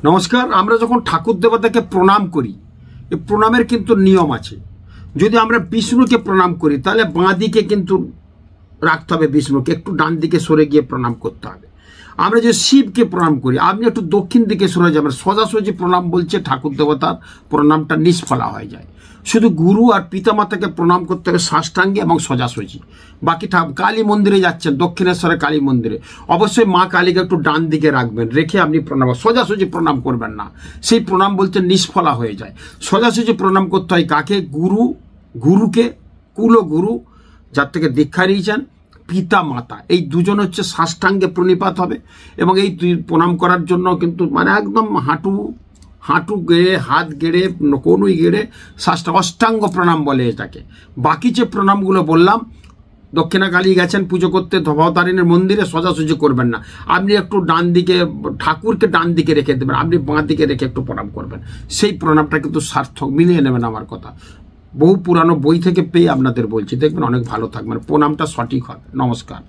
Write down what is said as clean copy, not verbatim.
নমস্কার। আমরা যখন ঠাকুর দেবতাকে প্রণাম করি, এই প্রণামের কিন্তু নিয়ম আছে। যদি আমরা বিষ্ণুকে প্রণাম করি তাহলে বাঁ দিকে কিন্তু রাখতে হবে, বিষ্ণুকে একটু ডান দিকে সরে গিয়ে প্রণাম করতে হবে। আমরা যে শিবকে প্রণাম করি, আপনি একটু দক্ষিণ দিকে সরে যাবেন। সোজাসুজি প্রণাম বলছে ঠাকুর দেবতার প্রণামটা নিষ্ফলা হয়ে যায়। শুধু গুরু আর পিতামাতাকে প্রণাম করতে হবে সাষ্টাঙ্গে এবং সোজাসুজি। বাকি কালী মন্দিরে যাচ্ছেন, দক্ষিণেশ্বরে কালী মন্দিরে, অবশ্যই মা কালীকে একটু ডান দিকে রাখবেন, রেখে আপনি প্রণাম, সোজাসুজি প্রণাম করবেন না। সেই প্রণাম বলতে নিষ্ফলা হয়ে যায়। সোজাসুজি প্রণাম করতে হয় কাকে? গুরুকে, কুলগুরু যার থেকে দীক্ষা নিয়েছেন, পিতা মাতা, এই দুজন হচ্ছে সাষ্টাঙ্গে প্রণিপাত হবে। এবং এই প্রণাম করার জন্য কিন্তু মানে একদম হাঁটু গেড়ে, হাত গেড়ে, কনুই গেড়ে অষ্টাঙ্গ প্রণাম বলে এটাকে। বাকি যে প্রণামগুলো বললাম, দক্ষিণাকালী গেছেন পুজো করতে ভবতারিণীর মন্দিরে, সোজাসুজি করবেন না। আপনি একটু ডান দিকে, ঠাকুরকে ডান দিকে রেখে দেবেন, আপনি বাঁ দিকে রেখে একটু প্রণাম করবেন। সেই প্রণামটা কিন্তু সার্থক, মিলিয়ে নেবেন আমার কথা। বহু পুরানো বই থেকে পেয়ে আপনাদের বলছি, দেখবেন অনেক ভালো থাকবেন, প্রণামটা সঠিক হবে। নমস্কার।